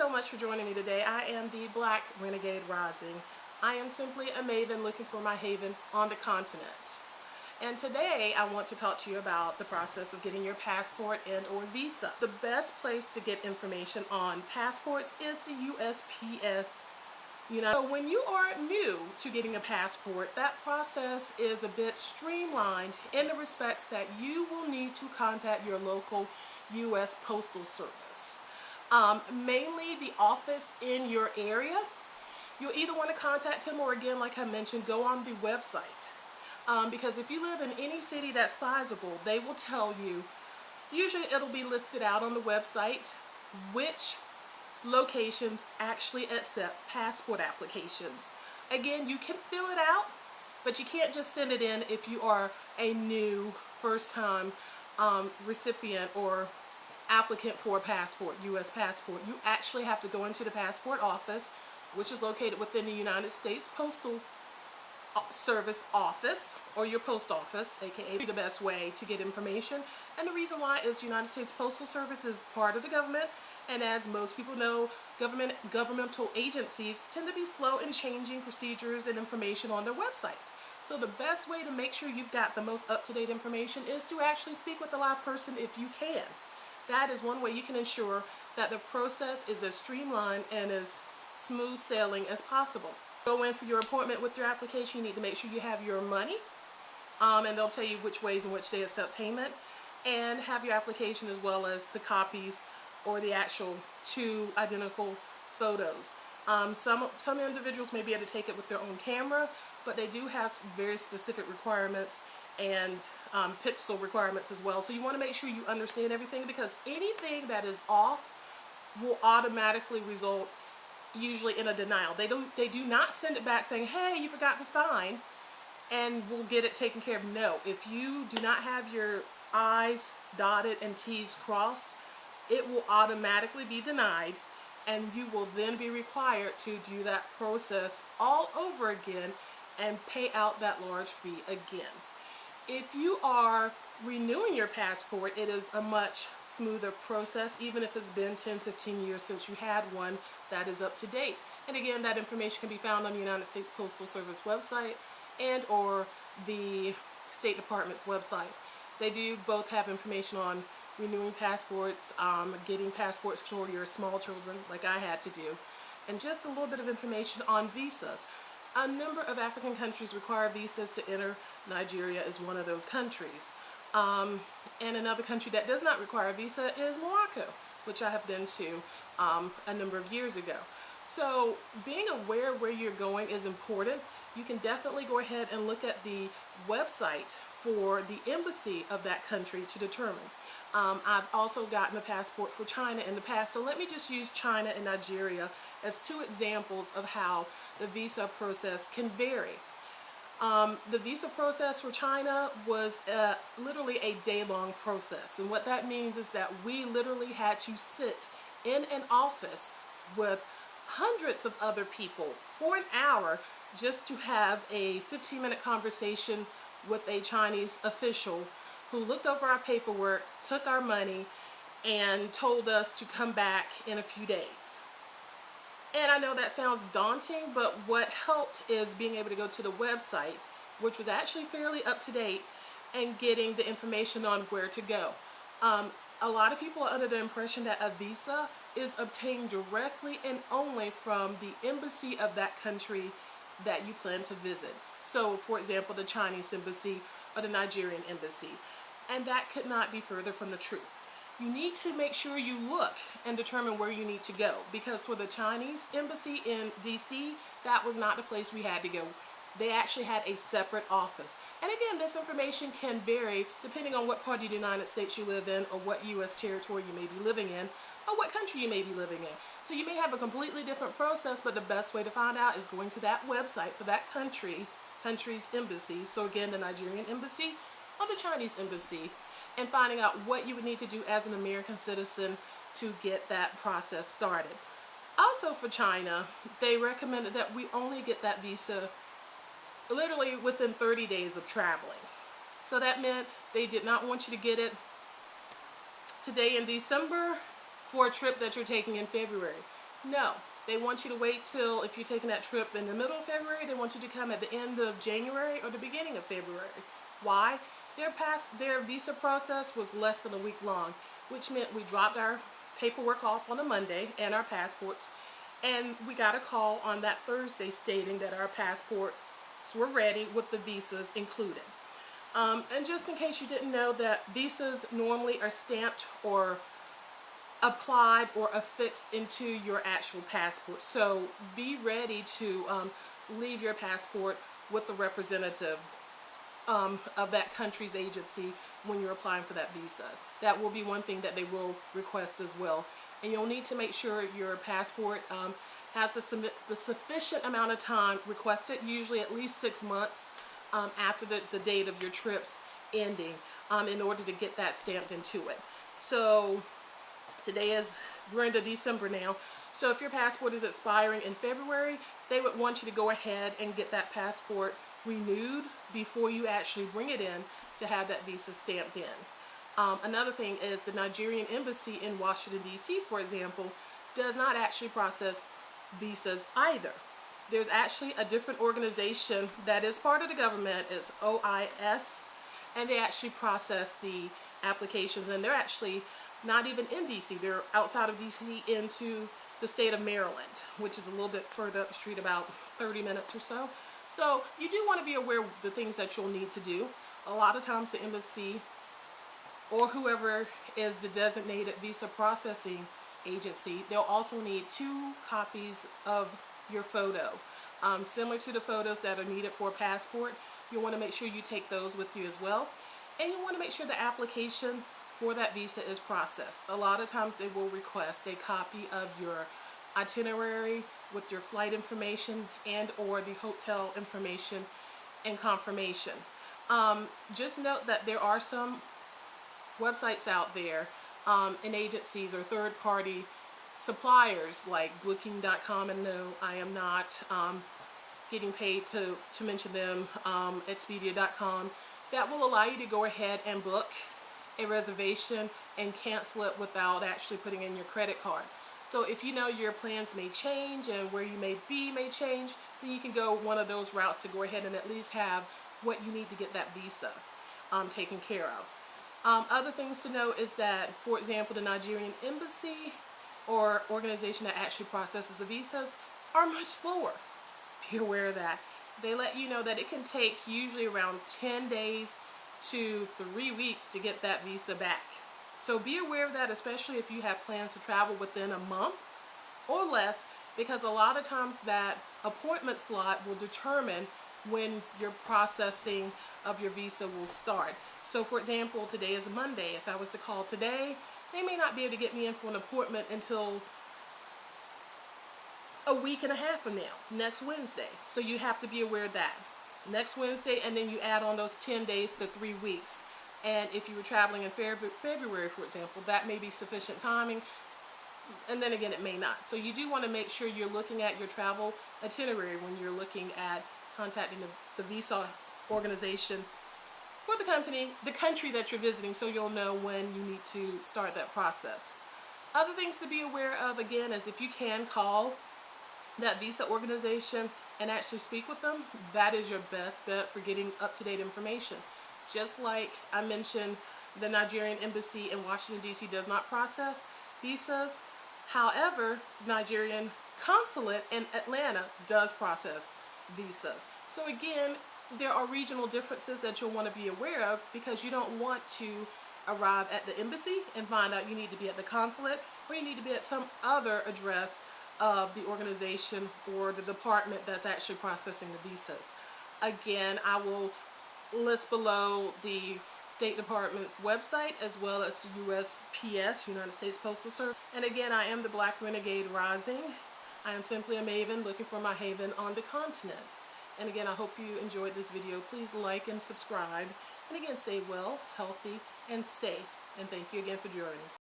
so much for joining me today. I am the Black Renegade Rising. I am simply a maven looking for my haven on the continent. And today I want to talk to you about the process of getting your passport and or visa. The best place to get information on passports is the USPS. So when you are new to getting a passport, that process is a bit streamlined in the respects that you will need to contact your local U.S. Postal Service. Mainly the office in your area. You'll either want to contact him or, again, like I mentioned, go on the website. Because if you live in any city that's sizable, they will tell you, usually it'll be listed out on the website, which locations actually accept passport applications. Again, you can fill it out, but you can't just send it in if you are a new first-time recipient or applicant for a passport, U.S. passport. You actually have to go into the passport office, which is located within the United States Postal Service office, or your post office, aka the best way to get information. And the reason why is the United States Postal Service is part of the government, and as most people know, governmental agencies tend to be slow in changing procedures and information on their websites. So the best way to make sure you've got the most up-to-date information is to actually speak with a live person if you can. That is one way you can ensure that the process is as streamlined and as smooth sailing as possible. Go in for your appointment with your application. You need to make sure you have your money, and they'll tell you which ways in which they accept payment, and have your application as well as the copies or the actual two identical photos. Some individuals may be able to take it with their own camera, but they do have some very specific requirements and pixel requirements as well. So you want to make sure you understand everything, because anything that is off will automatically result usually in a denial. They do not send it back saying, hey, you forgot to sign, and we'll get it taken care of. No, if you do not have your I's dotted and T's crossed, it will automatically be denied, and you will then be required to do that process all over again and pay out that large fee again. If you are renewing your passport, it is a much smoother process, even if it's been 10-15 years since you had one that is up to date. And again, that information can be found on the United States Postal Service website and or the State Department's website. They do both have information on renewing passports, getting passports for your small children like I had to do, and just a little bit of information on visas. A number of African countries require visas to enter. Nigeria is one of those countries. And another country that does not require a visa is Morocco, which I have been to a number of years ago. So being aware where you're going is important. You can definitely go ahead and look at the website for the embassy of that country to determine. I've also gotten a passport for China in the past, so let me just use China and Nigeria as two examples of how the visa process can vary. The visa process for China was literally a day-long process, and what that means is that we literally had to sit in an office with hundreds of other people for an hour just to have a 15-minute conversation with a Chinese official who looked over our paperwork, took our money, and told us to come back in a few days. And I know that sounds daunting, but what helped is being able to go to the website, which was actually fairly up to date, and getting the information on where to go. A lot of people are under the impression that a visa is obtained directly and only from the embassy of that country that you plan to visit. So, for example, the Chinese embassy or the Nigerian embassy. And that could not be further from the truth. You need to make sure you look and determine where you need to go, because for the Chinese embassy in DC, that was not the place we had to go. They actually had a separate office. And again, this information can vary depending on what part of the United States you live in, or what U.S. territory you may be living in, or what country you may be living in. So you may have a completely different process, but the best way to find out is going to that website for that country's embassy. So again, the Nigerian embassy or the Chinese embassy, and finding out what you would need to do as an American citizen to get that process started. Also for China, they recommended that we only get that visa literally within 30 days of traveling. So that meant they did not want you to get it today in December for a trip that you're taking in February. No, they want you to wait till, if you're taking that trip in the middle of February, they want you to come at the end of January or the beginning of February. Why? Their visa process was less than a week long, which meant we dropped our paperwork off on a Monday and our passports, and we got a call on that Thursday stating that our passports were ready with the visas included. And just in case you didn't know, that visas normally are stamped or applied or affixed into your actual passport. So be ready to leave your passport with the representative of that country's agency when you're applying for that visa. That will be one thing that they will request as well. And you'll need to make sure your passport has the sufficient amount of time requested, usually at least 6 months after the date of your trip's ending, in order to get that stamped into it. So we're into December now. So if your passport is expiring in February, they would want you to go ahead and get that passport renewed before you actually bring it in to have that visa stamped in. Another thing is the Nigerian embassy in Washington, D.C., for example, does not actually process visas either. There's actually a different organization that is part of the government. It's OIS, and they actually process the applications, and they're actually not even in D.C. They're outside of D.C. into the state of Maryland, which is a little bit further up the street, about 30 minutes or so. So you do want to be aware of the things that you'll need to do. A lot of times the embassy or whoever is the designated visa processing agency, they'll also need 2 copies of your photo. Similar to the photos that are needed for a passport, you want to make sure you take those with you as well. And you want to make sure the application for that visa is processed. A lot of times they will request a copy of your itinerary with your flight information and or the hotel information and confirmation. Just note that there are some websites out there and agencies or third-party suppliers like booking.com, and no, I am not getting paid to mention them, Expedia.com, that will allow you to go ahead and book a reservation and cancel it without actually putting in your credit card. So if you know your plans may change and where you may be may change, then you can go one of those routes to go ahead and at least have what you need to get that visa taken care of. Other things to note is that, for example, the Nigerian embassy or organization that actually processes the visas are much slower. Be aware of that. They let you know that it can take usually around 10 days to 3 weeks to get that visa back. So be aware of that, especially if you have plans to travel within a month or less, because a lot of times that appointment slot will determine when your processing of your visa will start. So for example, today is Monday. If I was to call today, they may not be able to get me in for an appointment until a week and a half from now, next Wednesday. So you have to be aware of that. Next Wednesday, and then you add on those 10 days to 3 weeks. And if you were traveling in February, for example, that may be sufficient timing, and then again, it may not. So you do want to make sure you're looking at your travel itinerary when you're looking at contacting the visa organization for the country that you're visiting, so you'll know when you need to start that process. Other things to be aware of, again, is if you can call that visa organization and actually speak with them, that is your best bet for getting up-to-date information. Just like I mentioned, the Nigerian embassy in Washington, D.C. does not process visas. However, the Nigerian consulate in Atlanta does process visas. So again, there are regional differences that you'll want to be aware of, because you don't want to arrive at the embassy and find out you need to be at the consulate, or you need to be at some other address of the organization or the department that's actually processing the visas. Again, I will list below the State Department's website as well as USPS, United States Postal Service. And again, I am the Black Renegade Rising. I am simply a maven looking for my haven on the continent. And again, I hope you enjoyed this video. Please like and subscribe. And again, stay well, healthy, and safe. And thank you again for joining.